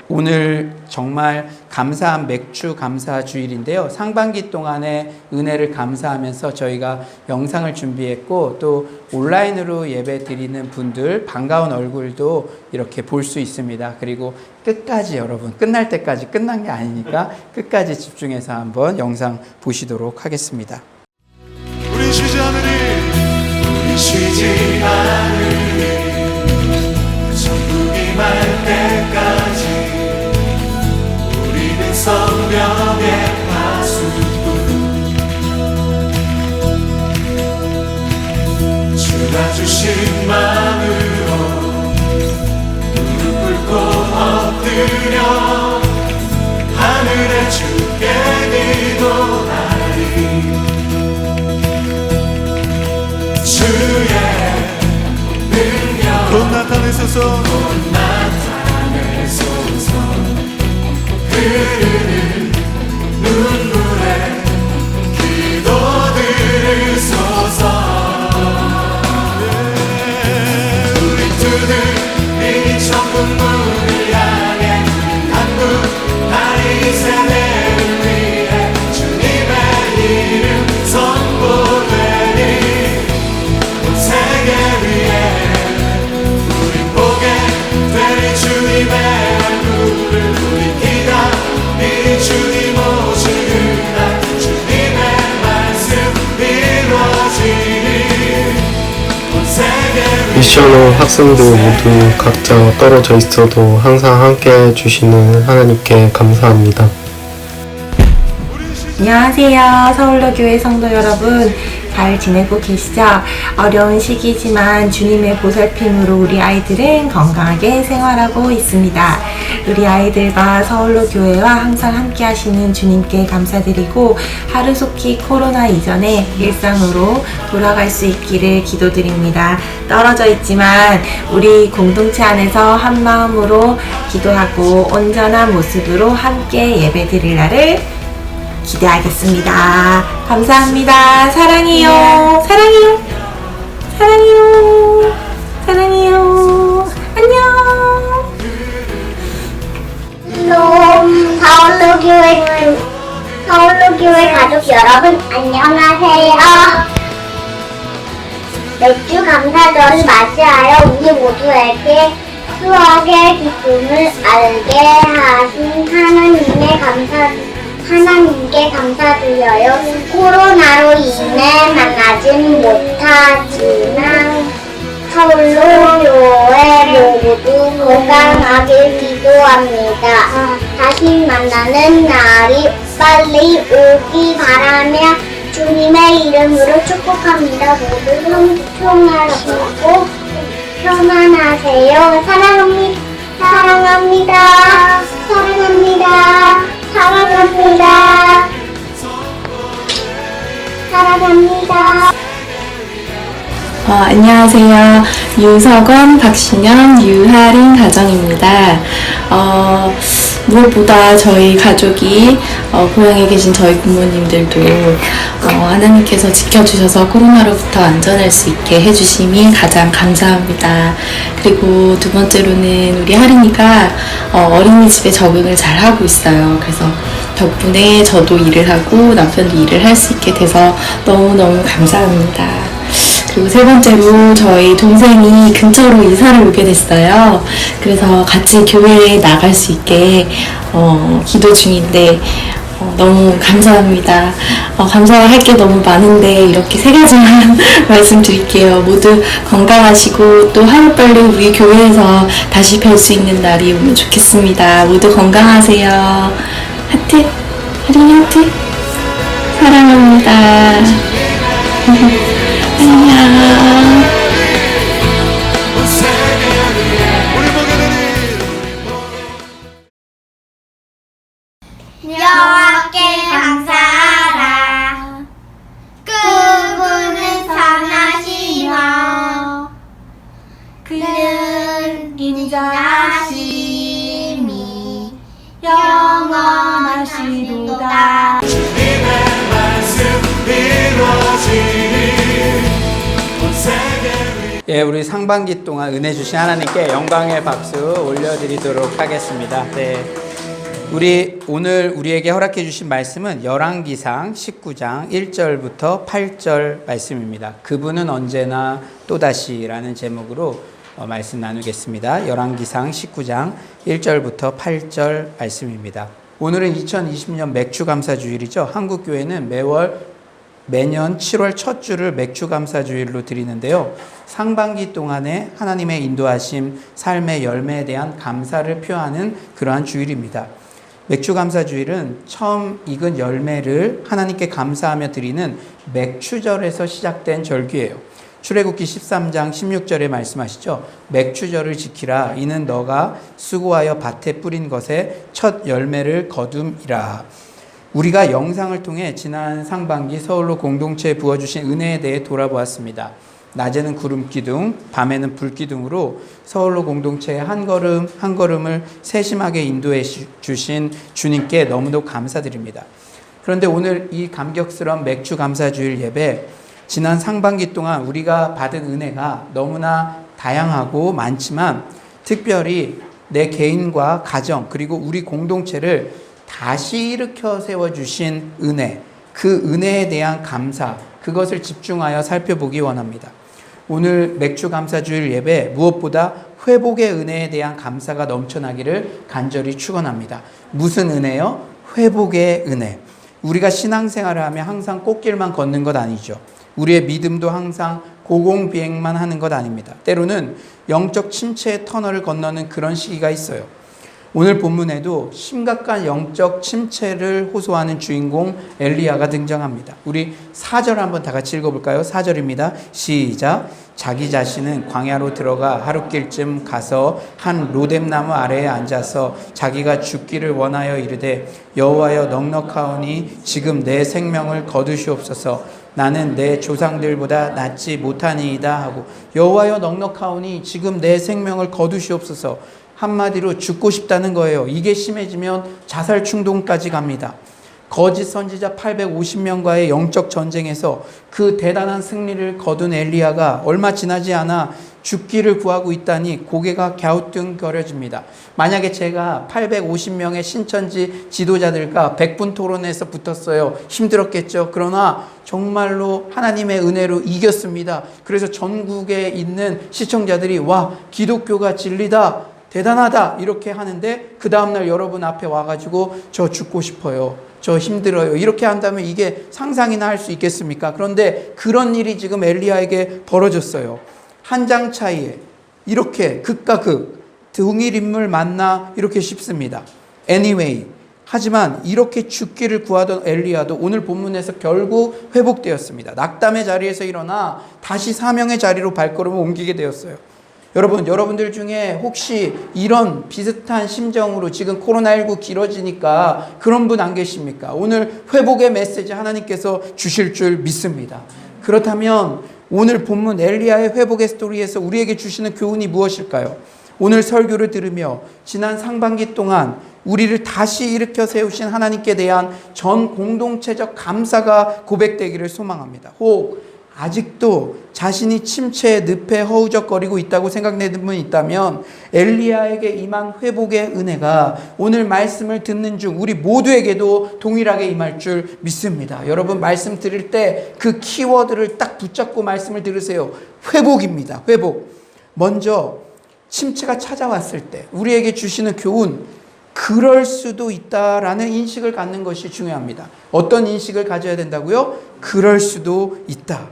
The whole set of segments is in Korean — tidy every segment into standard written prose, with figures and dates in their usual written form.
오늘 정말 감사한 맥주 감사 주일인데요. 상반기 동안에 은혜를 감사하면서 저희가 영상을 준비했고 또 온라인으로 예배 드리는 분들 반가운 얼굴도 이렇게 볼 수 있습니다. 그리고 끝까지 여러분 끝날 때까지 끝난 게 아니니까 끝까지 집중해서 한번 영상 보시도록 하겠습니다. 우리 쉬지 않으리 우리 쉬지 않으리 천국이 말 때까지 우리는 성령의 파수꾼 주가 주신 마음으로 무릎 꿇고 엎드려 하늘의 주께 기도하리 주의 능력 곧 나타내소서 흐르는 눈물에 기도 들으소서 우리 두들이 천국 문을 향해 간구하리 세대를 위해 주님의 이름 선포되니 온 세계 위에 우리 보게 되리 주님의 얼굴을 우리 기다리리 주님 오시는 날 주님의 말씀 이루어지니 온 세계 위에 미션호 학생들 모두 각자 떨어져 있어도 항상 함께 해주시는 하나님께 감사합니다. 안녕하세요. 서울로교회 성도 여러분, 잘 지내고 계시죠? 어려운 시기지만 주님의 보살핌으로 우리 아이들은 건강하게 생활하고 있습니다. 우리 아이들과 서울로교회와 항상 함께 하시는 주님께 감사드리고 하루속히 코로나 이전에 일상으로 돌아갈 수 있기를 기도드립니다. 떨어져 있지만 우리 공동체 안에서 한 마음으로 기도하고 온전한 모습으로 함께 예배드릴 날을 기대하겠습니다. 감사합니다. 사랑해요. 사랑해요. 사랑해요. 사랑해요. 안녕. 서울로교회 가족 여러분 안녕하세요. 맥주 감사절을 맞이하여 우리 모두에게 수확의 기쁨을 알게 하신 하나님께 감사드려요. 코로나로 인해 만나진 못하지만 서울로교회 모두 건강하길 기도합니다. 다시 만나는 날이 빨리 오기 바라며 주님의 이름으로 축복합니다. 모두 평안하고 평안하세요. 사랑합니다. 사랑합니다. 사랑합니다. 사랑합니다. 사랑합니다. 안녕하세요. 유석원, 박신영, 유하린 가정입니다. 무엇보다 저희 가족이 고향에 계신 저희 부모님들도 하나님께서 지켜주셔서 코로나로부터 안전할 수 있게 해주심이 가장 감사합니다. 그리고 두 번째로는 우리 하린이가 어린이집에 적응을 잘 하고 있어요. 그래서 덕분에 저도 일을 하고 남편도 일을 할 수 있게 돼서 너무너무 감사합니다. 그리고 세 번째로 저희 동생이 근처로 이사를 오게 됐어요. 그래서 같이 교회에 나갈 수 있게 기도 중인데 너무 감사합니다. 감사할 게 너무 많은데 이렇게 세 가지만 말씀드릴게요. 모두 건강하시고 또 하루빨리 우리 교회에서 다시 뵐 수 있는 날이 오면 좋겠습니다. 모두 건강하세요. 하트, 하린이 하트. 사랑합니다. 안녕. 여호와께 감사하라. 그분은 선하시며 그는 인자하심이 영원하시도다. 주님의 말씀 이루어지니 온 세계 위 네, 우리 상반기 동안 은혜 주신 하나님께 영광의 박수 올려드리도록 하겠습니다. 네, 우리 오늘 우리에게 허락해 주신 말씀은 열왕기상 19장 1절부터 8절 말씀입니다. 그분은 언제나 또다시라는 제목으로 말씀 나누겠습니다. 열왕기상 19장 1절부터 8절 말씀입니다. 오늘은 2020년 맥주감사주일이죠. 한국교회는 매년 7월 첫 주를 맥주감사주일로 드리는데요. 상반기 동안에 하나님의 인도하심, 삶의 열매에 대한 감사를 표하는 그러한 주일입니다. 맥주감사주일은 처음 익은 열매를 하나님께 감사하며 드리는 맥추절에서 시작된 절기예요. 출애굽기 13장 16절에 말씀하시죠. 맥추절을 지키라. 이는 너가 수고하여 밭에 뿌린 것에 첫 열매를 거둠이라. 우리가 영상을 통해 지난 상반기 서울로 공동체에 부어주신 은혜에 대해 돌아보았습니다. 낮에는 구름기둥, 밤에는 불기둥으로 서울로 공동체의 한 걸음 한 걸음을 세심하게 인도해 주신 주님께 너무도 감사드립니다. 그런데 오늘 이 감격스러운 맥주 감사주일 예배, 지난 상반기 동안 우리가 받은 은혜가 너무나 다양하고 많지만 특별히 내 개인과 가정 그리고 우리 공동체를 다시 일으켜 세워주신 은혜, 그 은혜에 대한 감사, 그것을 집중하여 살펴보기 원합니다. 오늘 맥주감사주일 예배 무엇보다 회복의 은혜에 대한 감사가 넘쳐나기를 간절히 축원합니다. 무슨 은혜요? 회복의 은혜. 우리가 신앙생활을 하면 항상 꽃길만 걷는 것 아니죠. 우리의 믿음도 항상 고공비행만 하는 것 아닙니다. 때로는 영적 침체의 터널을 건너는 그런 시기가 있어요. 오늘 본문에도 심각한 영적 침체를 호소하는 주인공 엘리야가 등장합니다. 우리 4절 한번 다 같이 읽어볼까요? 4절입니다. 시작. 자기 자신은 광야로 들어가 하룻길쯤 가서 한 로뎀나무 아래에 앉아서 자기가 죽기를 원하여 이르되 여호와여 넉넉하오니 지금 내 생명을 거두시옵소서. 나는 내 조상들보다 낫지 못하니이다 하고 여호와여 넉넉하오니 지금 내 생명을 거두시옵소서. 한마디로 죽고 싶다는 거예요. 이게 심해지면 자살 충동까지 갑니다. 거짓 선지자 850명과의 영적 전쟁에서 그 대단한 승리를 거둔 엘리야가 얼마 지나지 않아 죽기를 구하고 있다니 고개가 갸우뚱거려집니다. 만약에 제가 850명의 신천지 지도자들과 100분 토론에서 붙었어요. 힘들었겠죠. 그러나 정말로 하나님의 은혜로 이겼습니다. 그래서 전국에 있는 시청자들이 와, 기독교가 진리다, 대단하다 이렇게 하는데 그 다음날 여러분 앞에 와가지고 저 죽고 싶어요, 저 힘들어요 이렇게 한다면 이게 상상이나 할 수 있겠습니까? 그런데 그런 일이 지금 엘리야에게 벌어졌어요. 한 장 차이에 이렇게 극과 극, 동일 인물 만나 이렇게 쉽습니다. Anyway, 하지만 이렇게 죽기를 구하던 엘리야도 오늘 본문에서 결국 회복되었습니다. 낙담의 자리에서 일어나 다시 사명의 자리로 발걸음을 옮기게 되었어요. 여러분들 중에 혹시 이런 비슷한 심정으로 지금 코로나19 길어지니까 그런 분 안 계십니까? 오늘 회복의 메시지 하나님께서 주실 줄 믿습니다. 그렇다면 오늘 본문 엘리야의 회복의 스토리에서 우리에게 주시는 교훈이 무엇일까요? 오늘 설교를 들으며 지난 상반기 동안 우리를 다시 일으켜 세우신 하나님께 대한 전 공동체적 감사가 고백되기를 소망합니다. 혹 아직도 자신이 침체의 늪에 허우적거리고 있다고 생각되는 분이 있다면 엘리야에게 임한 회복의 은혜가 오늘 말씀을 듣는 중 우리 모두에게도 동일하게 임할 줄 믿습니다. 여러분 말씀 들을 때 그 키워드를 딱 붙잡고 말씀을 들으세요. 회복입니다. 회복. 먼저 침체가 찾아왔을 때 우리에게 주시는 교훈, 그럴 수도 있다라는 인식을 갖는 것이 중요합니다. 어떤 인식을 가져야 된다고요? 그럴 수도 있다.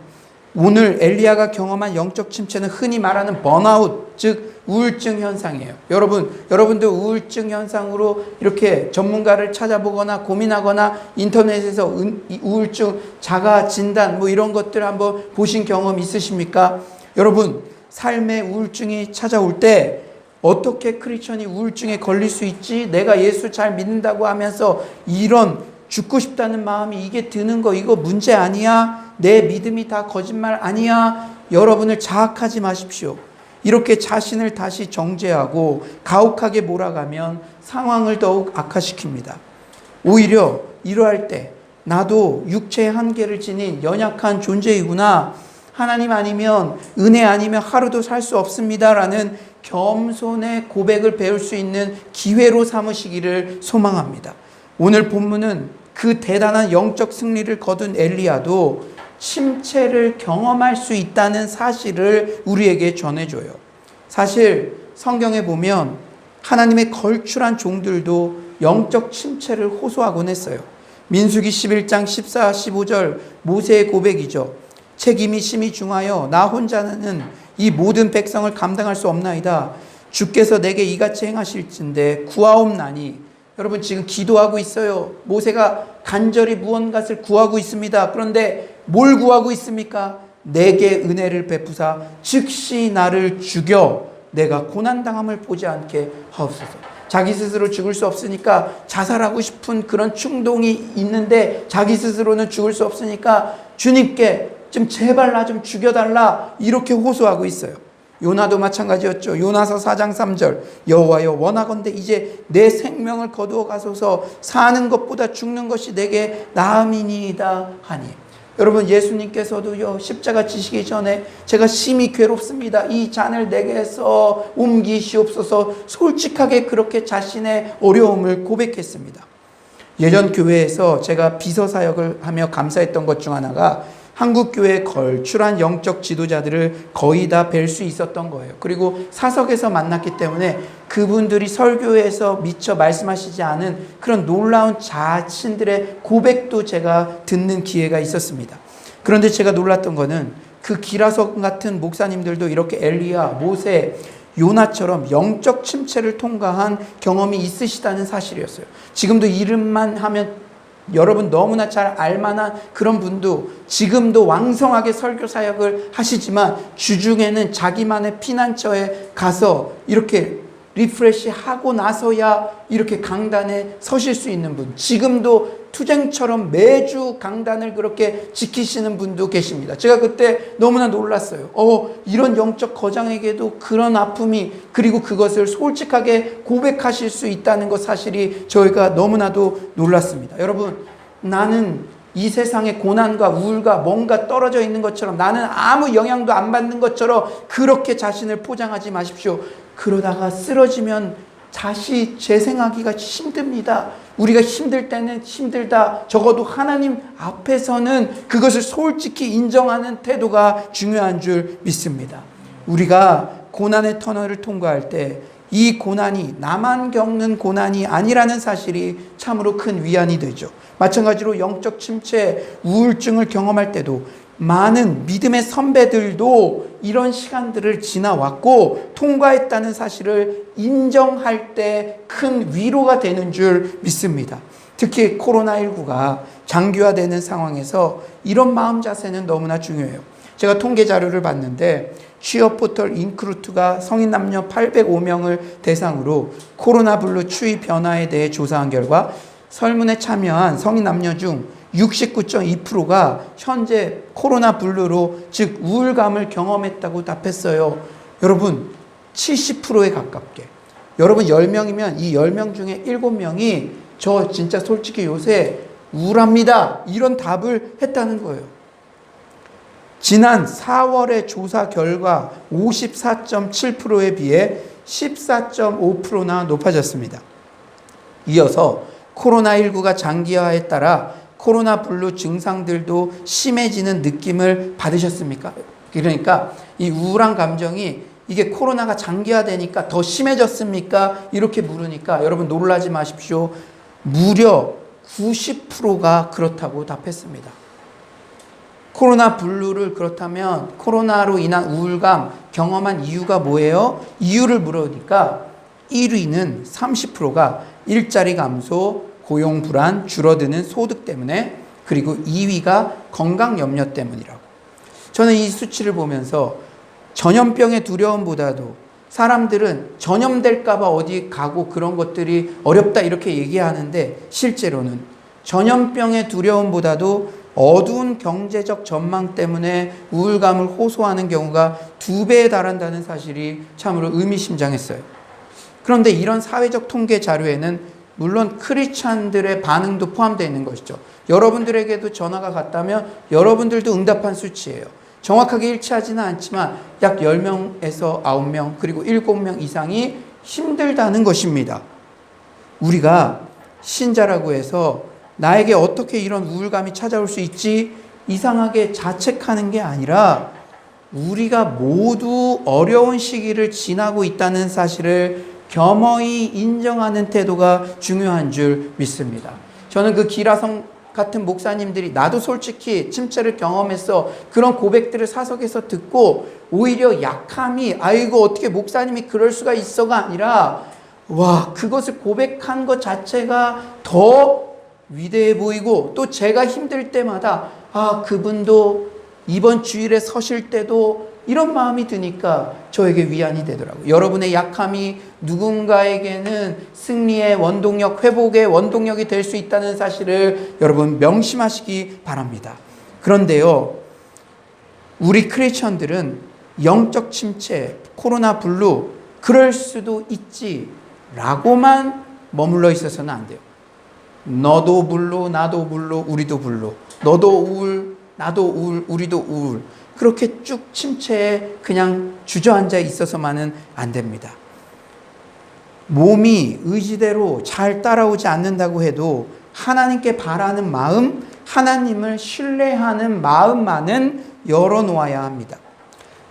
오늘 엘리야가 경험한 영적 침체는 흔히 말하는 번아웃, 즉 우울증 현상이에요. 여러분도 우울증 현상으로 이렇게 전문가를 찾아보거나 고민하거나 인터넷에서 우울증 자가 진단 뭐 이런 것들 한번 보신 경험 있으십니까? 여러분, 삶의 우울증이 찾아올 때 어떻게 크리스천이 우울증에 걸릴 수 있지? 내가 예수 잘 믿는다고 하면서 이런 죽고 싶다는 마음이 이게 드는 거 이거 문제 아니야? 내 믿음이 다 거짓말 아니야? 여러분을 자학하지 마십시오. 이렇게 자신을 다시 정죄하고 가혹하게 몰아가면 상황을 더욱 악화시킵니다. 오히려 이러할 때 나도 육체의 한계를 지닌 연약한 존재이구나 하나님 아니면, 은혜 아니면 하루도 살 수 없습니다라는 겸손의 고백을 배울 수 있는 기회로 삼으시기를 소망합니다. 오늘 본문은 그 대단한 영적 승리를 거둔 엘리야도 침체를 경험할 수 있다는 사실을 우리에게 전해줘요. 사실 성경에 보면 하나님의 걸출한 종들도 영적 침체를 호소하곤 했어요. 민수기 11장 14, 15절 모세의 고백이죠. 책임이 심히 중하여 나 혼자는 이 모든 백성을 감당할 수 없나이다. 주께서 내게 이같이 행하실진데 구하옵나니. 여러분 지금 기도하고 있어요. 모세가 간절히 무언가를 구하고 있습니다. 그런데 뭘 구하고 있습니까? 내게 은혜를 베푸사 즉시 나를 죽여 내가 고난당함을 보지 않게 하옵소서. 자기 스스로 죽을 수 없으니까 자살하고 싶은 그런 충동이 있는데 자기 스스로는 죽을 수 없으니까 주님께 좀 제발 나 좀 죽여달라 이렇게 호소하고 있어요. 요나도 마찬가지였죠. 요나서 4장 3절 여호와여 원하건대 이제 내 생명을 거두어 가소서 사는 것보다 죽는 것이 내게 나음이니이다 하니. 여러분 예수님께서도요 십자가 지시기 전에 제가 심히 괴롭습니다. 이 잔을 내게서 옮기시옵소서 솔직하게 그렇게 자신의 어려움을 고백했습니다. 예전 교회에서 제가 비서 사역을 하며 감사했던 것 중 하나가 한국교회의 걸출한 영적 지도자들을 거의 다 뵐 수 있었던 거예요. 그리고 사석에서 만났기 때문에 그분들이 설교에서 미처 말씀하시지 않은 그런 놀라운 자신들의 고백도 제가 듣는 기회가 있었습니다. 그런데 제가 놀랐던 거는 그 기라석 같은 목사님들도 이렇게 엘리야, 모세, 요나처럼 영적 침체를 통과한 경험이 있으시다는 사실이었어요. 지금도 이름만 하면 여러분 너무나 잘 알만한 그런 분도 지금도 왕성하게 설교 사역을 하시지만 주중에는 자기만의 피난처에 가서 이렇게 리프레시하고 나서야 이렇게 강단에 서실 수 있는 분, 지금도 투쟁처럼 매주 강단을 그렇게 지키시는 분도 계십니다. 제가 그때 너무나 놀랐어요. 이런 영적 거장에게도 그런 아픔이, 그리고 그것을 솔직하게 고백하실 수 있다는 것 사실이 저희가 너무나도 놀랐습니다. 여러분, 나는 이 세상의 고난과 우울과 뭔가 떨어져 있는 것처럼, 나는 아무 영향도 안 받는 것처럼 그렇게 자신을 포장하지 마십시오. 그러다가 쓰러지면 다시 재생하기가 힘듭니다. 우리가 힘들 때는 힘들다. 적어도 하나님 앞에서는 그것을 솔직히 인정하는 태도가 중요한 줄 믿습니다. 우리가 고난의 터널을 통과할 때 이 고난이 나만 겪는 고난이 아니라는 사실이 참으로 큰 위안이 되죠. 마찬가지로 영적 침체, 우울증을 경험할 때도 많은 믿음의 선배들도 이런 시간들을 지나왔고 통과했다는 사실을 인정할 때 큰 위로가 되는 줄 믿습니다. 특히 코로나19가 장기화되는 상황에서 이런 마음 자세는 너무나 중요해요. 제가 통계 자료를 봤는데 취업 포털 인크루트가 성인 남녀 805명을 대상으로 코로나 블루 추이 변화에 대해 조사한 결과 설문에 참여한 성인 남녀 중 69.2%가 현재 코로나 블루로, 즉 우울감을 경험했다고 답했어요. 여러분 70%에 가깝게. 여러분 10명이면 이 10명 중에 7명이 저 진짜 솔직히 요새 우울합니다 이런 답을 했다는 거예요. 지난 4월의 조사 결과 54.7%에 비해 14.5%나 높아졌습니다. 이어서 코로나19가 장기화에 따라 코로나 블루 증상들도 심해지는 느낌을 받으셨습니까? 그러니까 이 우울한 감정이 이게 코로나가 장기화되니까 더 심해졌습니까? 이렇게 물으니까 여러분 놀라지 마십시오. 무려 90%가 그렇다고 답했습니다. 코로나 블루를 그렇다면 코로나로 인한 우울감 경험한 이유가 뭐예요? 이유를 물으니까 1위는 30%가 일자리 감소, 고용 불안, 줄어드는 소득 때문에, 그리고 2위가 건강 염려 때문이라고. 저는 이 수치를 보면서 전염병의 두려움보다도 사람들은 전염될까봐 어디 가고 그런 것들이 어렵다 이렇게 얘기하는데 실제로는 전염병의 두려움보다도 어두운 경제적 전망 때문에 우울감을 호소하는 경우가 2배에 달한다는 사실이 참으로 의미심장했어요. 그런데 이런 사회적 통계 자료에는 물론 크리스찬들의 반응도 포함되어 있는 것이죠. 여러분들에게도 전화가 갔다면 여러분들도 응답한 수치예요. 정확하게 일치하지는 않지만 약 10명에서 9명 그리고 7명 이상이 힘들다는 것입니다. 우리가 신자라고 해서 나에게 어떻게 이런 우울감이 찾아올 수 있지? 이상하게 자책하는 게 아니라 우리가 모두 어려운 시기를 지나고 있다는 사실을 겸허히 인정하는 태도가 중요한 줄 믿습니다. 저는 그 기라성 같은 목사님들이 나도 솔직히 침체를 경험해서 그런 고백들을 사석에서 듣고 오히려 약함이 아이고 어떻게 목사님이 그럴 수가 있어가 아니라 와 그것을 고백한 것 자체가 더 위대해 보이고 또 제가 힘들 때마다 아 그분도 이번 주일에 서실 때도 이런 마음이 드니까 저에게 위안이 되더라고요. 여러분의 약함이 누군가에게는 승리의 원동력, 회복의 원동력이 될 수 있다는 사실을 여러분 명심하시기 바랍니다. 그런데요, 우리 크리스천들은 영적 침체, 코로나 블루, 그럴 수도 있지 라고만 머물러 있어서는 안 돼요. 너도 블루, 나도 블루, 우리도 블루. 너도 우울, 나도 우울, 우리도 우울. 그렇게 쭉 침체에 그냥 주저앉아 있어서만은 안 됩니다. 몸이 의지대로 잘 따라오지 않는다고 해도 하나님께 바라는 마음, 하나님을 신뢰하는 마음만은 열어놓아야 합니다.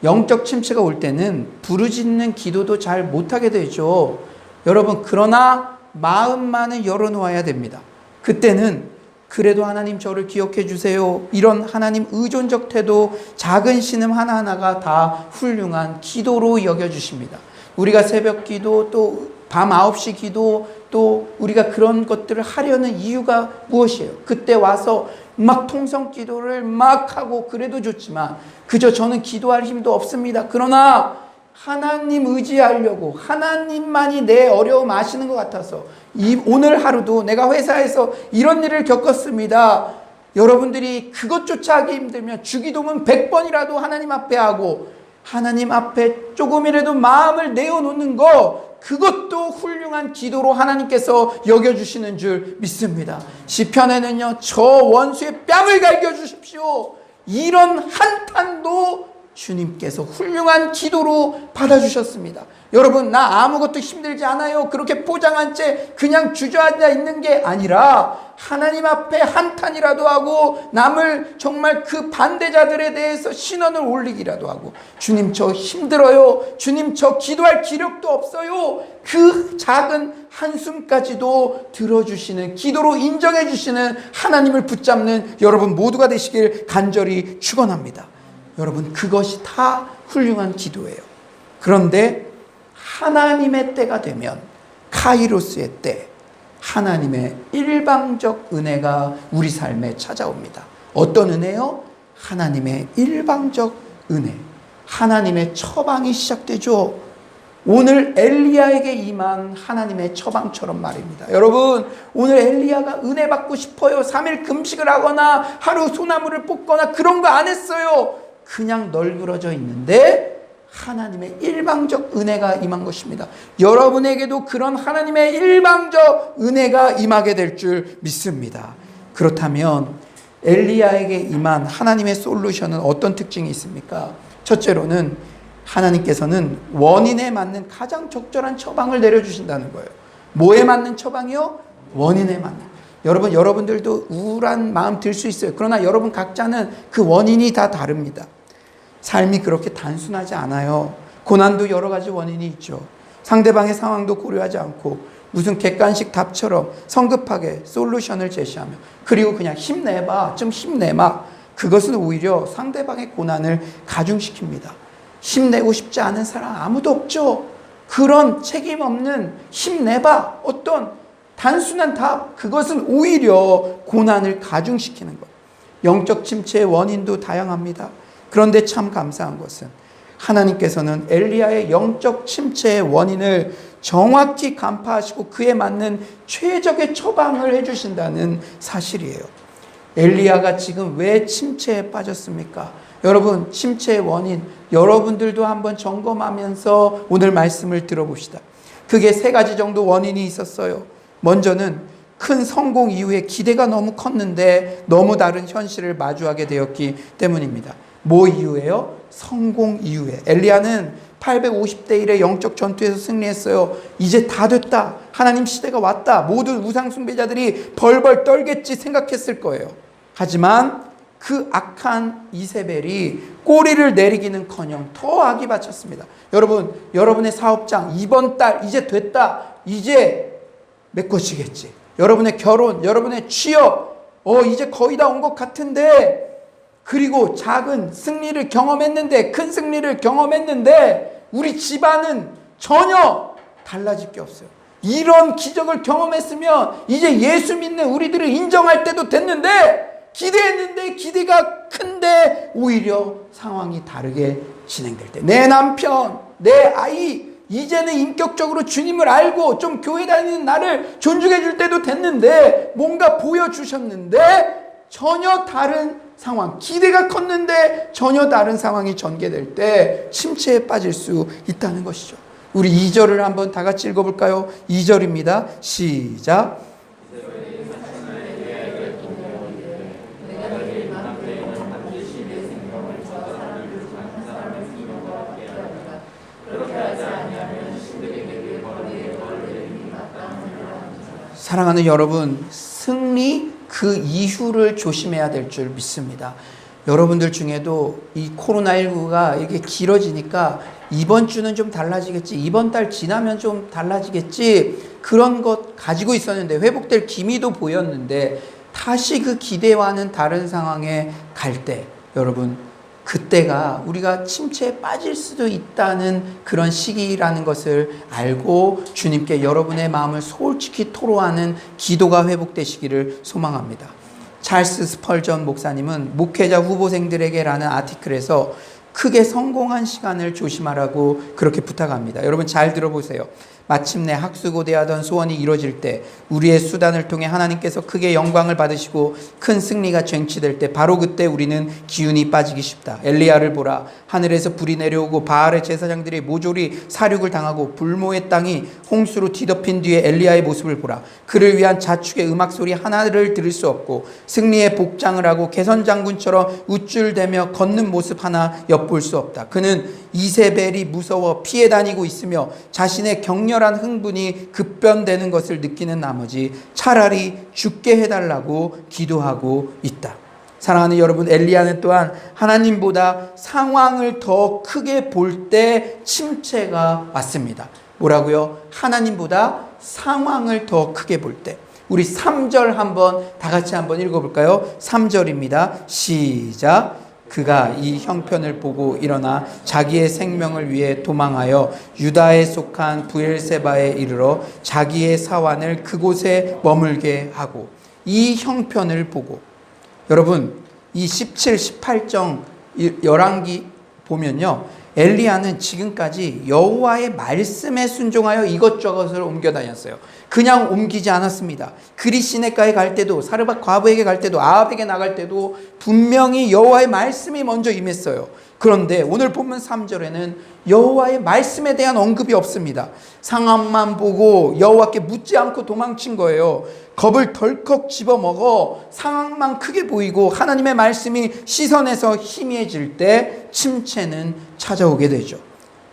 영적 침체가 올 때는 부르짖는 기도도 잘 못하게 되죠. 여러분, 그러나 마음만은 열어놓아야 됩니다. 그때는 그래도 하나님 저를 기억해 주세요. 이런 하나님 의존적 태도, 작은 신음 하나하나가 다 훌륭한 기도로 여겨주십니다. 우리가 새벽 기도, 또 밤 9시 기도, 또 우리가 그런 것들을 하려는 이유가 무엇이에요? 그때 와서 막 통성 기도를 막 하고 그래도 좋지만 그저 저는 기도할 힘도 없습니다. 그러나 하나님 의지하려고 하나님만이 내 어려움 아시는 것 같아서 오늘 하루도 내가 회사에서 이런 일을 겪었습니다. 여러분들이 그것조차 하기 힘들면 주기도문 100번이라도 하나님 앞에 하고 하나님 앞에 조금이라도 마음을 내어놓는 거 그것도 훌륭한 기도로 하나님께서 여겨주시는 줄 믿습니다. 시편에는요, 저 원수의 뺨을 갈겨주십시오. 이런 한탄도 주님께서 훌륭한 기도로 받아주셨습니다. 여러분, 나 아무것도 힘들지 않아요. 그렇게 포장한 채 그냥 주저앉아 있는 게 아니라 하나님 앞에 한탄이라도 하고 남을 정말 그 반대자들에 대해서 신원을 올리기라도 하고 주님 저 힘들어요. 주님 저 기도할 기력도 없어요. 그 작은 한숨까지도 들어주시는, 기도로 인정해 주시는 하나님을 붙잡는 여러분 모두가 되시길 간절히 축원합니다. 여러분, 그것이 다 훌륭한 기도예요. 그런데 하나님의 때가 되면, 카이로스의 때, 하나님의 일방적 은혜가 우리 삶에 찾아옵니다. 어떤 은혜요? 하나님의 일방적 은혜. 하나님의 처방이 시작되죠. 오늘 엘리야에게 임한 하나님의 처방처럼 말입니다. 여러분, 오늘 엘리야가 은혜 받고 싶어요. 3일 금식을 하거나 하루 소나무를 뽑거나 그런 거 안 했어요. 그냥 널브러져 있는데 하나님의 일방적 은혜가 임한 것입니다. 여러분에게도 그런 하나님의 일방적 은혜가 임하게 될 줄 믿습니다. 그렇다면 엘리야에게 임한 하나님의 솔루션은 어떤 특징이 있습니까? 첫째로는 하나님께서는 원인에 맞는 가장 적절한 처방을 내려주신다는 거예요. 뭐에 맞는 처방이요? 원인에 맞는. 여러분들도 우울한 마음 들 수 있어요. 그러나 여러분 각자는 그 원인이 다 다릅니다. 삶이 그렇게 단순하지 않아요. 고난도 여러 가지 원인이 있죠. 상대방의 상황도 고려하지 않고 무슨 객관식 답처럼 성급하게 솔루션을 제시하며 그리고 그냥 힘내봐, 좀 힘내마. 그것은 오히려 상대방의 고난을 가중시킵니다. 힘내고 싶지 않은 사람 아무도 없죠. 그런 책임 없는 힘내봐, 어떤 단순한 답, 그것은 오히려 고난을 가중시키는 것. 영적 침체의 원인도 다양합니다. 그런데 참 감사한 것은 하나님께서는 엘리야의 영적 침체의 원인을 정확히 간파하시고 그에 맞는 최적의 처방을 해주신다는 사실이에요. 엘리야가 지금 왜 침체에 빠졌습니까? 여러분, 침체의 원인 여러분들도 한번 점검하면서 오늘 말씀을 들어봅시다. 그게 3가지 정도 원인이 있었어요. 먼저는 큰 성공 이후에 기대가 너무 컸는데 너무 다른 현실을 마주하게 되었기 때문입니다. 뭐 이후에요? 성공 이후에. 엘리야는 850대 1의 영적 전투에서 승리했어요. 이제 다 됐다. 하나님 시대가 왔다. 모든 우상 숭배자들이 벌벌 떨겠지 생각했을 거예요. 하지만 그 악한 이세벨이 꼬리를 내리기는커녕 더 악이 받쳤습니다. 여러분, 여러분의 사업장 이번 달 이제 됐다. 이제 메꿔지겠지. 여러분의 결혼, 여러분의 취업, 이제 거의 다 온 것 같은데, 그리고 작은 승리를 경험했는데, 큰 승리를 경험했는데, 우리 집안은 전혀 달라질 게 없어요. 이런 기적을 경험했으면 이제 예수 믿는 우리들을 인정할 때도 됐는데, 기대했는데 기대가 큰데 오히려 상황이 다르게 진행될 때, 내 남편, 내 아이 이제는 인격적으로 주님을 알고 좀 교회 다니는 나를 존중해 줄 때도 됐는데, 뭔가 보여주셨는데 전혀 다른 상황, 기대가 컸는데 전혀 다른 상황이 전개될 때 침체에 빠질 수 있다는 것이죠. 우리 2절을 한번 다 같이 읽어볼까요? 2절입니다. 시작. 사랑하는 여러분, 승리 그 이후를 조심해야 될 줄 믿습니다. 여러분들 중에도 이 코로나19가 이게 길어지니까 이번 주는 좀 달라지겠지, 이번 달 지나면 좀 달라지겠지, 그런 것 가지고 있었는데, 회복될 기미도 보였는데 다시 그 기대와는 다른 상황에 갈 때, 여러분 그때가 우리가 침체에 빠질 수도 있다는 그런 시기라는 것을 알고 주님께 여러분의 마음을 솔직히 토로하는 기도가 회복되시기를 소망합니다. 찰스 스펄전 목사님은 목회자 후보생들에게라는 아티클에서 크게 성공한 시간을 조심하라고 그렇게 부탁합니다. 여러분 잘 들어보세요. 마침내 학수고대하던 소원이 이루어질 때, 우리의 수단을 통해 하나님께서 크게 영광을 받으시고 큰 승리가 쟁취될 때, 바로 그때 우리는 기운이 빠지기 쉽다. 엘리야를 보라. 하늘에서 불이 내려오고 바알의 제사장들이 모조리 사륙을 당하고 불모의 땅이 홍수로 뒤덮인 뒤에 엘리야의 모습을 보라. 그를 위한 자축의 음악 소리 하나를 들을 수 없고 승리의 복장을 하고 개선장군처럼 우쭐대며 걷는 모습 하나 엿볼 수 없다. 그는 이세벨이 무서워 피해 다니고 있으며 자신의 격렬한 흥분이 급변되는 것을 느끼는 나머지 차라리 죽게 해달라고 기도하고 있다. 사랑하는 여러분, 엘리야는 또한 하나님보다 상황을 더 크게 볼 때 침체가 왔습니다. 뭐라고요? 하나님보다 상황을 더 크게 볼 때. 우리 3절 한번 다 같이 한번 읽어볼까요? 3절입니다. 시작. 그가 이 형편을 보고 일어나 자기의 생명을 위해 도망하여 유다에 속한 브엘세바에 이르러 자기의 사환을 그곳에 머물게 하고, 이 형편을 보고, 여러분 이 17, 18정 열왕기 보면요, 엘리야는 지금까지 여호와의 말씀에 순종하여 이것저것을 옮겨 다녔어요. 그냥 옮기지 않았습니다. 그리 시내가에 갈 때도, 사르밧 과부에게 갈 때도, 아합에게 나갈 때도 분명히 여호와의 말씀이 먼저 임했어요. 그런데 오늘 본문 3절에는 여호와의 말씀에 대한 언급이 없습니다. 상황만 보고 여호와께 묻지 않고 도망친 거예요. 겁을 덜컥 집어먹어 상황만 크게 보이고 하나님의 말씀이 시선에서 희미해질 때 침체는 찾아오게 되죠.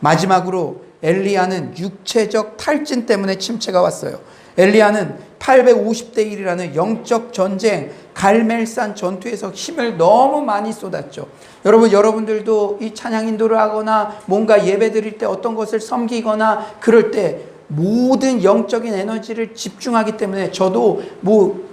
마지막으로 엘리야는 육체적 탈진 때문에 침체가 왔어요. 엘리야는 850대 1이라는 영적 전쟁, 갈멜산 전투에서 힘을 너무 많이 쏟았죠. 여러분들도 이 찬양 인도를 하거나 뭔가 예배 드릴 때 어떤 것을 섬기거나 그럴 때 모든 영적인 에너지를 집중하기 때문에, 저도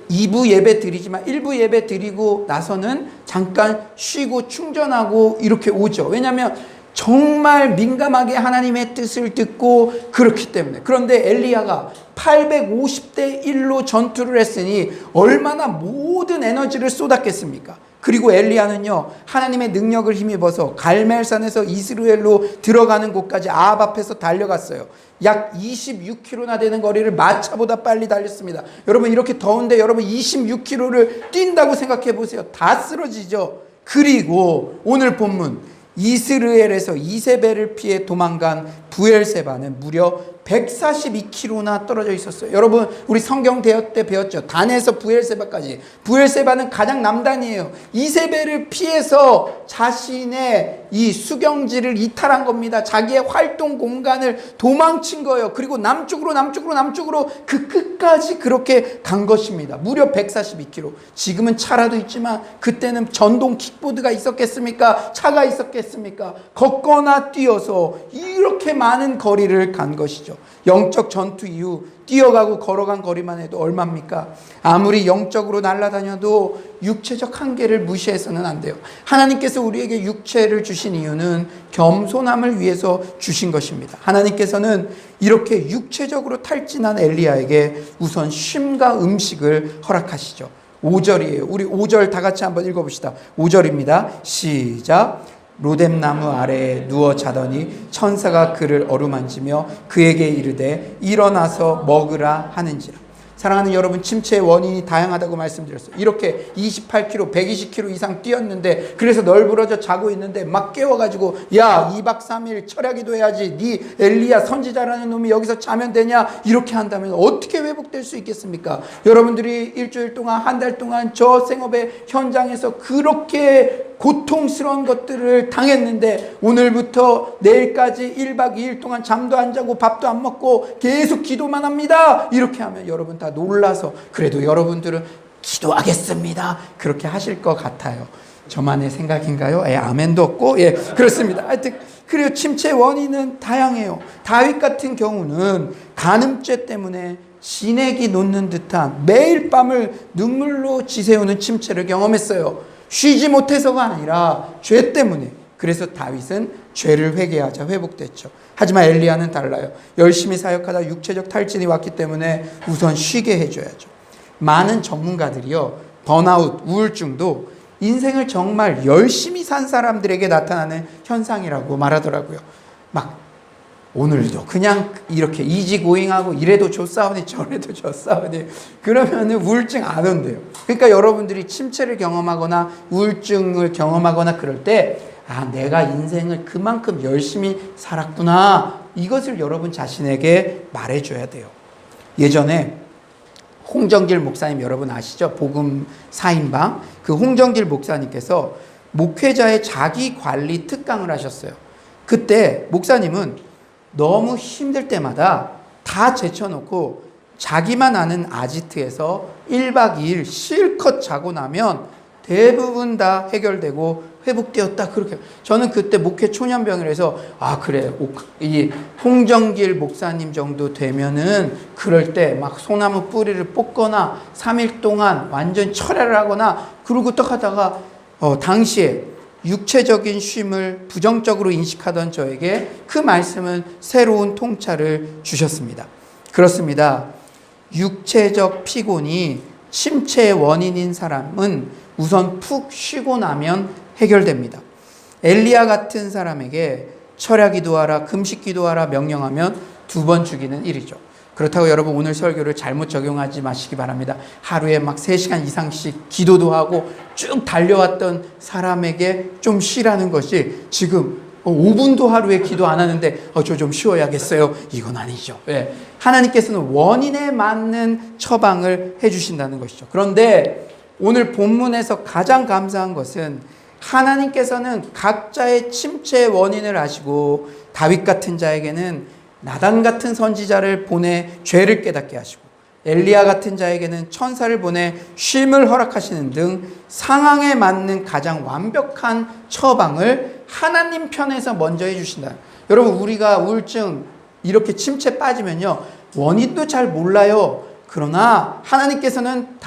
2부 예배 드리지만 1부 예배 드리고 나서는 잠깐 쉬고 충전하고 이렇게 오죠. 왜냐하면 정말 민감하게 하나님의 뜻을 듣고 그렇기 때문에. 그런데 엘리야가 850대 1로 전투를 했으니 얼마나 모든 에너지를 쏟았겠습니까? 그리고 엘리야는요, 하나님의 능력을 힘입어서 갈멜산에서 이스라엘로 들어가는 곳까지 아합 앞에서 달려갔어요. 약 26km나 되는 거리를 마차보다 빨리 달렸습니다. 여러분 이렇게 더운데 여러분 26km를 뛴다고 생각해 보세요. 다 쓰러지죠. 그리고 오늘 본문 이스라엘에서 이세벨을 피해 도망간 브엘세바는 무려 142km나 떨어져 있었어요. 여러분, 우리 성경 대여 때 배웠죠. 단에서 부엘세바까지. 부엘세바는 가장 남단이에요. 이세벨을 피해서 자신의 이 수경지를 이탈한 겁니다. 자기의 활동 공간을 도망친 거예요. 그리고 남쪽으로 그 끝까지 그렇게 간 것입니다. 무려 142km. 지금은 차라도 있지만 그때는 전동 킥보드가 있었겠습니까? 차가 있었겠습니까? 걷거나 뛰어서 이렇게 많은 거리를 간 것이죠. 영적 전투 이후 뛰어가고 걸어간 거리만 해도 얼마입니까? 아무리 영적으로 날아다녀도 육체적 한계를 무시해서는 안 돼요. 하나님께서 우리에게 육체를 주신 이유는 겸손함을 위해서 주신 것입니다. 하나님께서는 이렇게 육체적으로 탈진한 엘리야에게 우선 쉼과 음식을 허락하시죠. 5절이에요. 우리 5절 다 같이 한번 읽어봅시다. 5절입니다. 시작. 로뎀나무 아래에 누워 자더니 천사가 그를 어루만지며 그에게 이르되 일어나서 먹으라 하는지라. 사랑하는 여러분, 침체의 원인이 다양하다고 말씀드렸어요. 이렇게 28km, 120km 이상 뛰었는데, 그래서 널브러져 자고 있는데 막 깨워가지고, 야, 2박 3일 철야기도 해야지. 네 엘리야 선지자라는 놈이 여기서 자면 되냐? 이렇게 한다면 어떻게 회복될 수 있겠습니까? 여러분들이 일주일 동안, 한 달 동안 저 생업의 현장에서 그렇게 고통스러운 것들을 당했는데 오늘부터 내일까지 1박 2일 동안 잠도 안 자고 밥도 안 먹고 계속 기도만 합니다. 이렇게 하면 여러분 다 놀라서, 그래도 여러분들은 기도하겠습니다, 그렇게 하실 것 같아요. 저만의 생각인가요? 아멘도 없고, 그렇습니다. 하여튼 그리고 침체의 원인은 다양해요. 다윗 같은 경우는 간음죄 때문에 진액이 녹는 듯한 매일 밤을 눈물로 지새우는 침체를 경험했어요. 쉬지 못해서가 아니라 죄 때문에. 그래서 다윗은 죄를 회개하자 회복됐죠. 하지만 엘리야는 달라요. 열심히 사역하다 육체적 탈진이 왔기 때문에 우선 쉬게 해줘야죠. 많은 전문가들이요, 번아웃, 우울증도 인생을 정말 열심히 산 사람들에게 나타나는 현상이라고 말하더라고요. 막 오늘도 그냥 이렇게 이지고잉하고 이래도 좋사오니 저래도 좋사오니 그러면 우울증 안 온대요. 그러니까 여러분들이 침체를 경험하거나 우울증을 경험하거나 그럴 때, 내가 인생을 그만큼 열심히 살았구나, 이것을 여러분 자신에게 말해줘야 돼요. 예전에 홍정길 목사님 여러분 아시죠? 복음 4인방. 그 홍정길 목사님께서 목회자의 자기관리 특강을 하셨어요. 그때 목사님은 너무 힘들 때마다 다 제쳐놓고 자기만 아는 아지트에서 1박 2일 실컷 자고 나면 대부분 다 해결되고 회복되었다, 그렇게. 저는 그때 목회 초년병을 해서, 그래, 이 홍정길 목사님 정도 되면은 그럴 때 막 소나무 뿌리를 뽑거나 3일 동안 완전 철야를 하거나 그러고 떡 하다가 당시에 육체적인 쉼을 부정적으로 인식하던 저에게 그 말씀은 새로운 통찰을 주셨습니다. 그렇습니다. 육체적 피곤이 침체의 원인인 사람은 우선 푹 쉬고 나면 해결됩니다. 엘리야 같은 사람에게 철야 기도하라, 금식 기도하라 명령하면 2번 죽이는 일이죠. 그렇다고 여러분 오늘 설교를 잘못 적용하지 마시기 바랍니다. 하루에 막 3시간 이상씩 기도도 하고 쭉 달려왔던 사람에게 좀 쉬라는 것이, 지금 5분도 하루에 기도 안 하는데 저 좀 쉬어야겠어요, 이건 아니죠. 하나님께서는 원인에 맞는 처방을 해주신다는 것이죠. 그런데 오늘 본문에서 가장 감사한 것은 하나님께서는 각자의 침체의 원인을 아시고 다윗 같은 자에게는 나단 같은 선지자를 보내 죄를 깨닫게 하시고 엘리야 같은 자에게는 천사를 보내 쉼을 허락하시는 등 상황에 맞는 가장 완벽한 처방을 하나님 편에서 먼저 해주신다. 여러분, 우리가 우울증 이렇게 침체 빠지면요, 원인도 잘 몰라요. 그러나 하나님께서는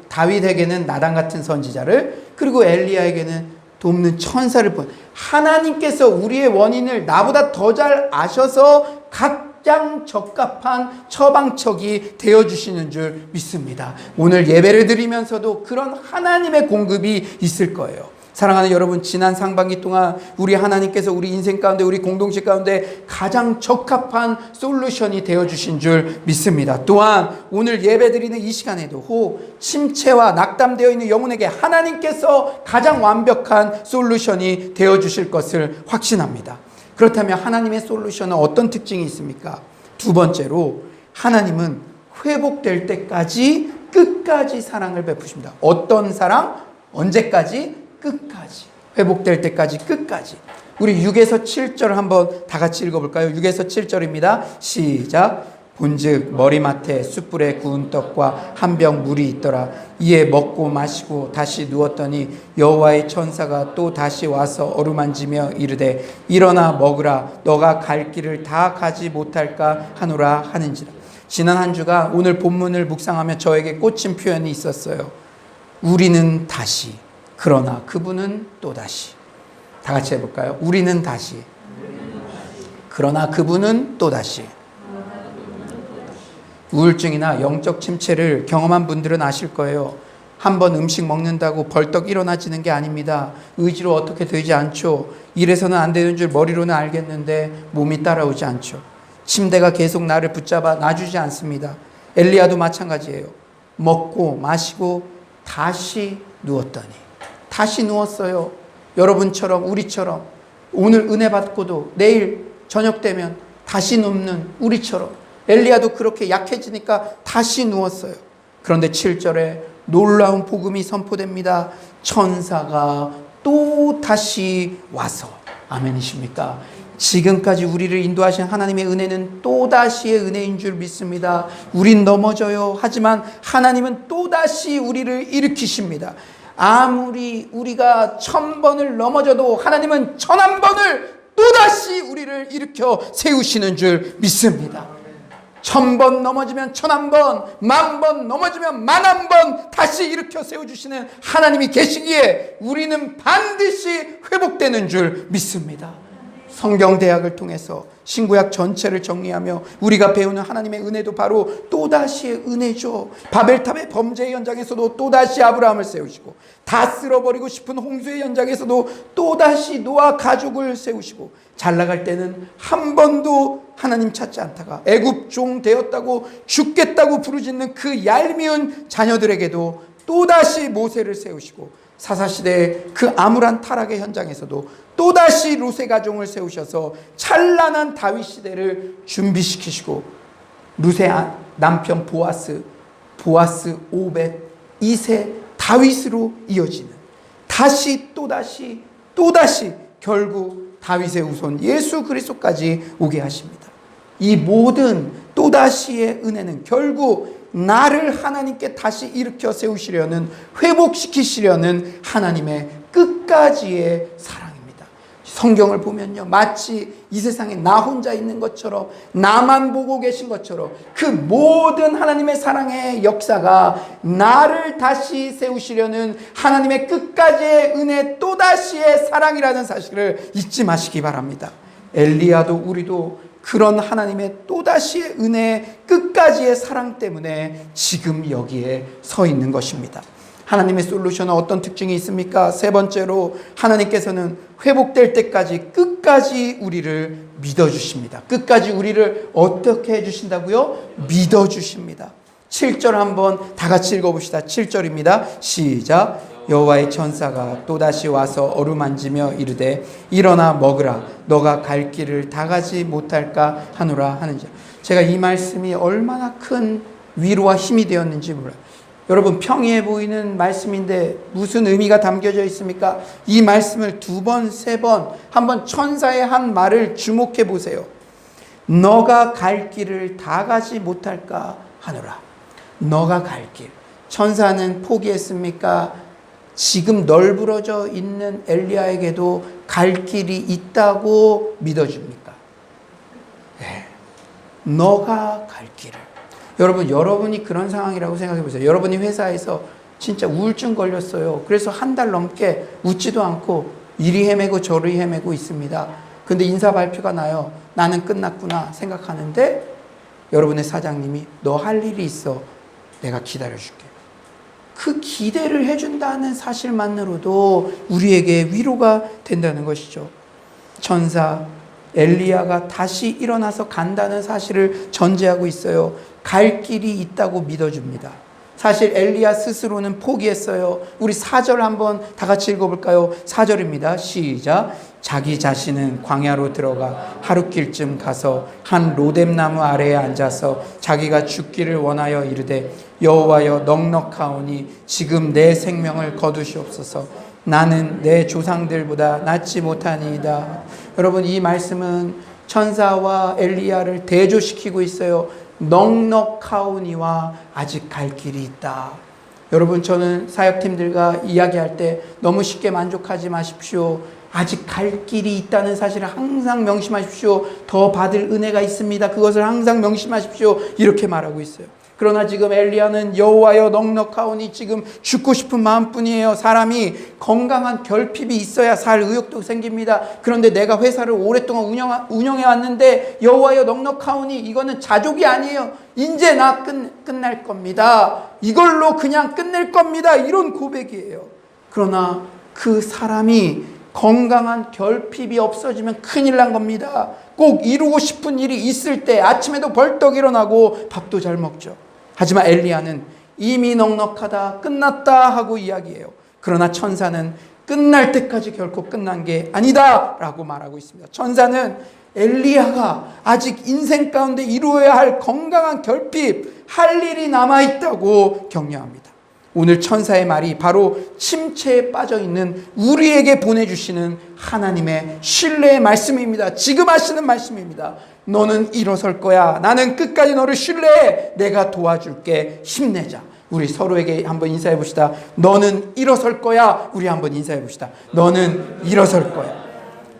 다윗에게는 나단 같은 선지자를, 그리고 엘리야에게는 돕는 천사를 보내. 하나님께서 우리의 원인을 나보다 더 잘 아셔서 가장 적합한 처방책이 되어주시는 줄 믿습니다. 오늘 예배를 드리면서도 그런 하나님의 공급이 있을 거예요. 사랑하는 여러분, 지난 상반기 동안 우리 하나님께서 우리 인생 가운데, 우리 공동체 가운데 가장 적합한 솔루션이 되어주신 줄 믿습니다. 또한 오늘 예배드리는 이 시간에도 침체와 낙담되어 있는 영혼에게 하나님께서 가장 완벽한 솔루션이 되어주실 것을 확신합니다. 그렇다면 하나님의 솔루션은 어떤 특징이 있습니까? 두 번째로 하나님은 회복될 때까지 끝까지 사랑을 베푸십니다. 어떤 사랑? 언제까지? 끝까지. 회복될 때까지 끝까지. 우리 6에서 7절 한번 다 같이 읽어볼까요? 6에서 7절입니다. 시작. 본즉 머리맡에 숯불에 구운 떡과 한 병 물이 있더라. 이에 먹고 마시고 다시 누웠더니 여호와의 천사가 또 다시 와서 어루만지며 이르되 일어나 먹으라. 너가 갈 길을 다 가지 못할까 하노라 하는지라. 지난 한 주가 오늘 본문을 묵상하며 저에게 꽂힌 표현이 있었어요. 우리는 다시, 그러나 그분은 또다시. 다 같이 해볼까요? 우리는 다시, 그러나 그분은 또다시. 우울증이나 영적 침체를 경험한 분들은 아실 거예요. 한번 음식 먹는다고 벌떡 일어나지는 게 아닙니다. 의지로 어떻게 되지 않죠. 이래서는 안 되는 줄 머리로는 알겠는데 몸이 따라오지 않죠. 침대가 계속 나를 붙잡아 놔주지 않습니다. 엘리야도 마찬가지예요. 먹고 마시고 다시 누웠더니, 다시 누웠어요. 여러분처럼 우리처럼 오늘 은혜 받고도 내일 저녁 되면 다시 눕는 우리처럼 엘리야도 그렇게 약해지니까 다시 누웠어요. 그런데 7절에 놀라운 복음이 선포됩니다. 천사가 또 다시 와서. 아멘이십니까? 지금까지 우리를 인도하신 하나님의 은혜는 또다시의 은혜인 줄 믿습니다. 우린 넘어져요. 하지만 하나님은 또다시 우리를 일으키십니다. 아무리 우리가 1000번을 넘어져도 하나님은 1001번을 또다시 우리를 일으켜 세우시는 줄 믿습니다. 1000번 넘어지면 1001번, 10,000번 넘어지면 10,000번 다시 일으켜 세워주시는 하나님이 계시기에 우리는 반드시 회복되는 줄 믿습니다. 성경대학을 통해서 신구약 전체를 정리하며 우리가 배우는 하나님의 은혜도 바로 또다시의 은혜죠. 바벨탑의 범죄의 현장에서도 또다시 아브라함을 세우시고, 다 쓸어버리고 싶은 홍수의 현장에서도 또다시 노아 가족을 세우시고, 잘 나갈 때는 한 번도 하나님 찾지 않다가 애굽 종 되었다고 죽겠다고 부르짖는 그 얄미운 자녀들에게도 또다시 모세를 세우시고, 사사시대의 그 암울한 타락의 현장에서도 또다시 롯의 가종을 세우셔서 찬란한 다윗 시대를 준비시키시고, 롯의 남편 보아스, 오벳, 이세, 다윗으로 이어지는, 다시 또다시 결국 다윗의 후손 예수 그리스도까지 오게 하십니다. 이 모든 또다시의 은혜는 결국 나를 하나님께 다시 일으켜 세우시려는, 회복시키시려는 하나님의 끝까지의 사랑입니다. 성경을 보면요, 마치 이 세상에 나 혼자 있는 것처럼, 나만 보고 계신 것처럼 그 모든 하나님의 사랑의 역사가 나를 다시 세우시려는 하나님의 끝까지의 은혜, 또다시의 사랑이라는 사실을 잊지 마시기 바랍니다. 엘리야도 우리도 그런 하나님의 또다시의 은혜, 끝까지의 사랑 때문에 지금 여기에 서 있는 것입니다. 하나님의 솔루션은 어떤 특징이 있습니까? 세 번째로 하나님께서는 회복될 때까지 끝까지 우리를 믿어주십니다. 끝까지 우리를 어떻게 해주신다고요? 믿어주십니다. 7절 한번 다 같이 읽어봅시다. 7절입니다. 시작. 여호와의 천사가 또다시 와서 어루만지며 이르되 일어나 먹으라. 너가 갈 길을 다 가지 못할까 하노라 하는지. 제가 이 말씀이 얼마나 큰 위로와 힘이 되었는지 몰라요. 여러분, 평이해 보이는 말씀인데 무슨 의미가 담겨져 있습니까? 이 말씀을 2번, 3번 한번 천사의 한 말을 주목해 보세요. 너가 갈 길을 다 가지 못할까 하노라. 너가 갈 길. 천사는 포기했습니까? 지금 널브러져 있는 엘리야에게도 갈 길이 있다고 믿어줍니까? 네. 너가 갈 길을. 여러분, 여러분이 그런 상황이라고 생각해 보세요. 여러분이 회사에서 진짜 우울증 걸렸어요. 그래서 한 달 넘게 웃지도 않고 이리 헤매고 저리 헤매고 있습니다. 근데 인사 발표가 나요. 나는 끝났구나 생각하는데 여러분의 사장님이 너 할 일이 있어. 내가 기다려줄게. 그 기대를 해준다는 사실만으로도 우리에게 위로가 된다는 것이죠. 천사 엘리야가 다시 일어나서 간다는 사실을 전제하고 있어요. 갈 길이 있다고 믿어줍니다. 사실 엘리야 스스로는 포기했어요. 우리 4절 한번 다 같이 읽어볼까요? 4절입니다. 시작. 자기 자신은 광야로 들어가 하룻길쯤 가서 한 로뎀나무 아래에 앉아서 자기가 죽기를 원하여 이르되 여호와여 넉넉하오니 지금 내 생명을 거두시옵소서. 나는 내 조상들보다 낫지 못하니이다. 여러분, 이 말씀은 천사와 엘리야를 대조시키고 있어요. 넉넉하오니와 아직 갈 길이 있다. 여러분, 저는 사역팀들과 이야기할 때 너무 쉽게 만족하지 마십시오. 아직 갈 길이 있다는 사실을 항상 명심하십시오. 더 받을 은혜가 있습니다. 그것을 항상 명심하십시오. 이렇게 말하고 있어요. 그러나 지금 엘리야는 여호와여 넉넉하오니 지금 죽고 싶은 마음뿐이에요. 사람이 건강한 결핍이 있어야 살 의욕도 생깁니다. 그런데 내가 회사를 오랫동안 운영해 왔는데 여호와여 넉넉하오니 이거는 자족이 아니에요. 이제 나 끝날 겁니다. 이걸로 그냥 끝낼 겁니다. 이런 고백이에요. 그러나 그 사람이 건강한 결핍이 없어지면 큰일 난 겁니다. 꼭 이루고 싶은 일이 있을 때 아침에도 벌떡 일어나고 밥도 잘 먹죠. 하지만 엘리야는 이미 넉넉하다, 끝났다 하고 이야기해요. 그러나 천사는 끝날 때까지 결코 끝난 게 아니다 라고 말하고 있습니다. 천사는 엘리야가 아직 인생 가운데 이루어야 할 건강한 결핍, 할 일이 남아있다고 격려합니다. 오늘 천사의 말이 바로 침체에 빠져있는 우리에게 보내주시는 하나님의 신뢰의 말씀입니다. 지금 하시는 말씀입니다. 너는 일어설 거야. 나는 끝까지 너를 신뢰해. 내가 도와줄게. 힘내자. 우리 서로에게 한번 인사해 봅시다. 너는 일어설 거야. 우리 한번 인사해 봅시다. 너는 일어설 거야.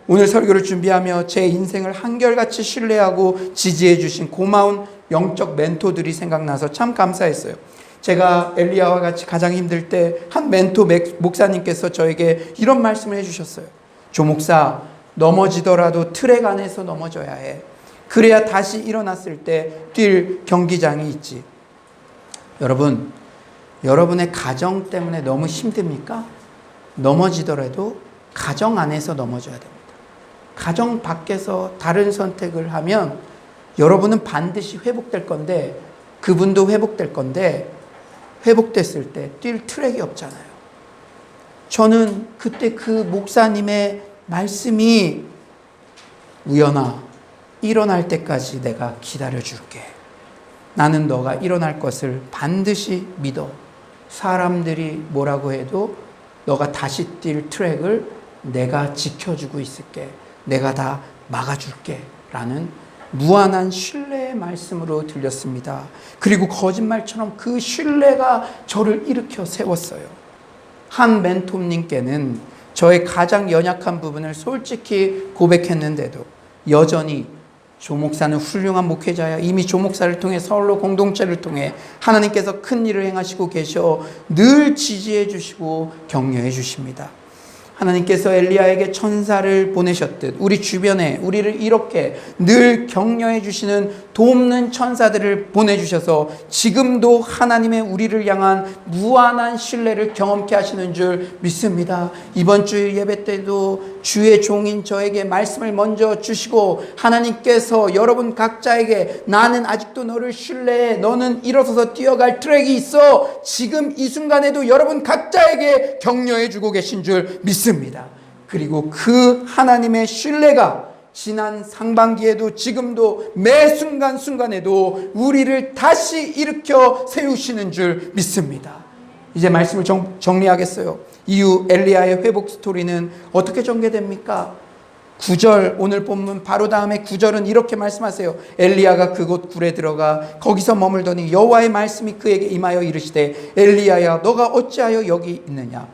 오늘 설교를 준비하며 제 인생을 한결같이 신뢰하고 지지해 주신 고마운 영적 멘토들이 생각나서 참 감사했어요. 제가 엘리야와 같이 가장 힘들 때 한 멘토 목사님께서 저에게 이런 말씀을 해주셨어요. 조 목사, 넘어지더라도 트랙 안에서 넘어져야 해. 그래야 다시 일어났을 때 뛸 경기장이 있지. 여러분, 여러분의 가정 때문에 너무 힘듭니까? 넘어지더라도 가정 안에서 넘어져야 됩니다. 가정 밖에서 다른 선택을 하면 여러분은 반드시 회복될 건데, 그분도 회복될 건데, 회복됐을 때 뛸 트랙이 없잖아요. 저는 그때 그 목사님의 말씀이 우연아, 일어날 때까지 내가 기다려줄게. 나는 너가 일어날 것을 반드시 믿어. 사람들이 뭐라고 해도 너가 다시 뛸 트랙을 내가 지켜주고 있을게. 내가 다 막아줄게. 라는 무한한 신뢰의 말씀으로 들렸습니다. 그리고 거짓말처럼 그 신뢰가 저를 일으켜 세웠어요. 한 멘토님께는 저의 가장 연약한 부분을 솔직히 고백했는데도 여전히 조 목사는 훌륭한 목회자야. 이미 조 목사를 통해 서울로 공동체를 통해 하나님께서 큰 일을 행하시고 계셔 늘 지지해 주시고 격려해 주십니다. 하나님께서 엘리야에게 천사를 보내셨듯 우리 주변에 우리를 이렇게 늘 격려해 주시는 돕는 천사들을 보내주셔서 지금도 하나님의 우리를 향한 무한한 신뢰를 경험케 하시는 줄 믿습니다. 이번 주 예배 때도 주의 종인 저에게 말씀을 먼저 주시고 하나님께서 여러분 각자에게 나는 아직도 너를 신뢰해. 너는 일어서서 뛰어갈 트랙이 있어. 지금 이 순간에도 여러분 각자에게 격려해 주고 계신 줄 믿습니다. 그리고 그 하나님의 신뢰가 지난 상반기에도 지금도 매 순간순간에도 우리를 다시 일으켜 세우시는 줄 믿습니다. 이제 말씀을 정리하겠어요. 이후 엘리야의 회복 스토리는 어떻게 전개됩니까? 9절, 오늘 본문 바로 다음에 9절은 이렇게 말씀하세요. 엘리야가 그곳 굴에 들어가 거기서 머물더니 여호와의 말씀이 그에게 임하여 이르시되 엘리야야 너가 어찌하여 여기 있느냐.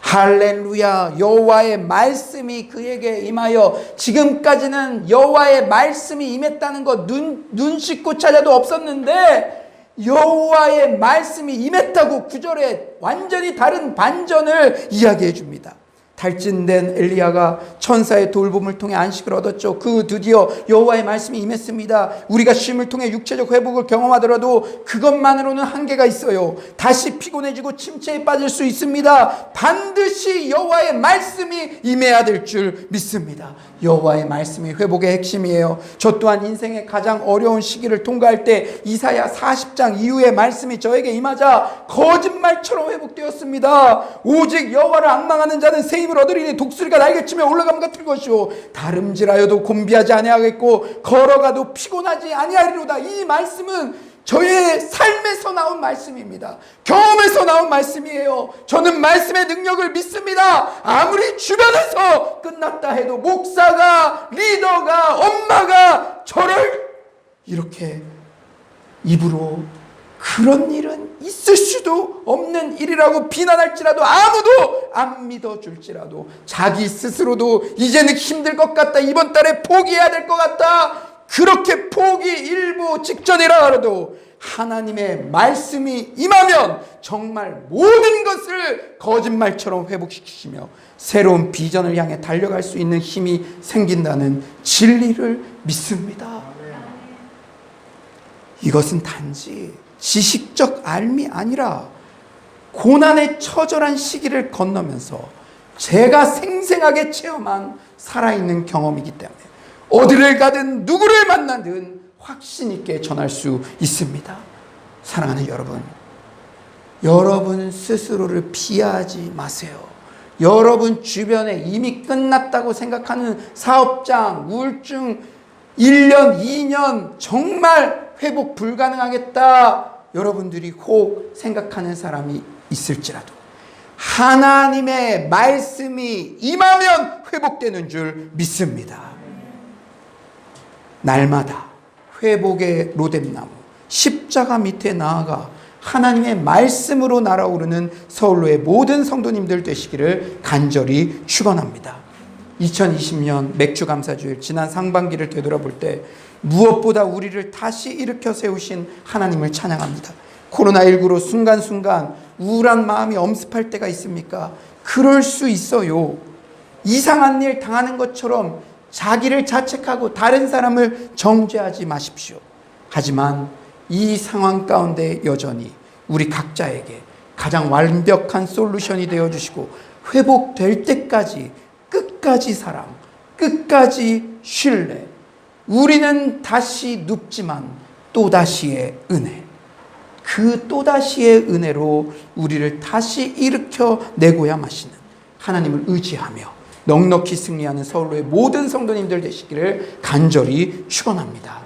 할렐루야. 여호와의 말씀이 그에게 임하여 지금까지는 여호와의 말씀이 임했다는 거 눈 씻고 찾아도 없었는데 여호와의 말씀이 임했다고 9절에 완전히 다른 반전을 이야기해 줍니다. 탈진된 엘리야가 천사의 돌봄을 통해 안식을 얻었죠. 그 드디어 여호와의 말씀이 임했습니다. 우리가 쉼을 통해 육체적 회복을 경험하더라도 그것만으로는 한계가 있어요. 다시 피곤해지고 침체에 빠질 수 있습니다. 반드시 여호와의 말씀이 임해야 될 줄 믿습니다. 여호와의 말씀이 회복의 핵심이에요. 저 또한 인생의 가장 어려운 시기를 통과할 때 이사야 40장 이후의 말씀이 저에게 임하자 거짓말처럼 회복되었습니다. 오직 여호와를 앙망하는 자는 새 힘을 얻으리니 독수리가 날개치며 올라감 같을 것이요 다름질하여도 곤비하지 아니하겠고 걸어가도 피곤하지 아니하리로다. 이 말씀은 저의 삶에서 나온 말씀입니다. 경험에서 나온 말씀이에요. 저는 말씀의 능력을 믿습니다. 아무리 주변에서 끝났다 해도 목사가, 리더가, 엄마가 저를 이렇게 입으로 그런 일은 있을 수도 없는 일이라고 비난할지라도 아무도 안 믿어줄지라도 자기 스스로도 이제는 힘들 것 같다, 이번 달에 포기해야 될 것 같다, 그렇게 포기 일부 직전이라도 하나님의 말씀이 임하면 정말 모든 것을 거짓말처럼 회복시키시며 새로운 비전을 향해 달려갈 수 있는 힘이 생긴다는 진리를 믿습니다. 이것은 단지 지식적 알미 아니라 고난의 처절한 시기를 건너면서 제가 생생하게 체험한 살아있는 경험이기 때문에 어디를 가든 누구를 만나든 확신 있게 전할 수 있습니다. 사랑하는 여러분, 여러분 스스로를 비하하지 마세요. 여러분 주변에 이미 끝났다고 생각하는 사업장, 우울증 1년, 2년 정말 회복 불가능하겠다 여러분들이 혹 생각하는 사람이 있을지라도 하나님의 말씀이 임하면 회복되는 줄 믿습니다. 날마다 회복의 로뎀나무 십자가 밑에 나아가 하나님의 말씀으로 날아오르는 서울로의 모든 성도님들 되시기를 간절히 축원합니다. 2020년 맥주감사주일 지난 상반기를 되돌아볼 때 무엇보다 우리를 다시 일으켜 세우신 하나님을 찬양합니다. 코로나19로 순간순간 우울한 마음이 엄습할 때가 있습니까? 그럴 수 있어요. 이상한 일 당하는 것처럼 자기를 자책하고 다른 사람을 정죄하지 마십시오. 하지만 이 상황 가운데 여전히 우리 각자에게 가장 완벽한 솔루션이 되어주시고 회복될 때까지 끝까지 사랑, 끝까지 신뢰, 우리는 다시 눕지만 또다시의 은혜, 그 또다시의 은혜로 우리를 다시 일으켜 내고야 마시는 하나님을 의지하며 넉넉히 승리하는 서울로의 모든 성도님들 되시기를 간절히 축원합니다.